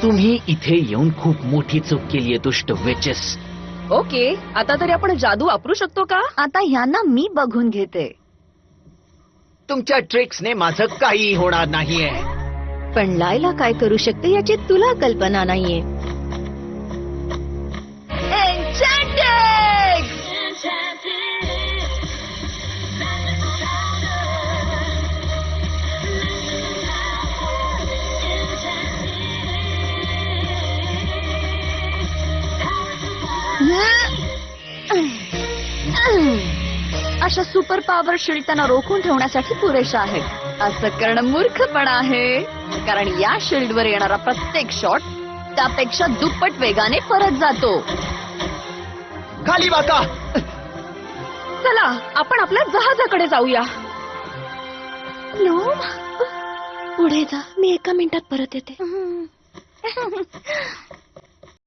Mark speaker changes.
Speaker 1: तुम्ही इथे येऊन खूप मोठी चूक केलीये दुष्ट विचेस.
Speaker 2: ओके, आता तरी आपण जादू वापरू शकतो का?
Speaker 3: आता ह्यांना मी बघून घेते.
Speaker 1: तुमच्या ट्रिक्सने माझं काही होणार नाहीये.
Speaker 3: पण लायला काय करू शकते याची तुला कल्पना नाहीये. Enchanted! अशा सुपर पॉवर शिल्ड त्यांना रोखून ठेवण्यासाठी पुरेशा आहे. असं करणं मूर्खपणा आहे, कारण या शिल्ड वर येणारा प्रत्येक शॉट त्यापेक्षा दुप्पट वेगाने परत जातो.
Speaker 1: खाली वाका.
Speaker 2: चला आपण आपल्या जहाजाकडे जाऊया.
Speaker 3: पुढे जा, मी 1 मिनिटात परत येते.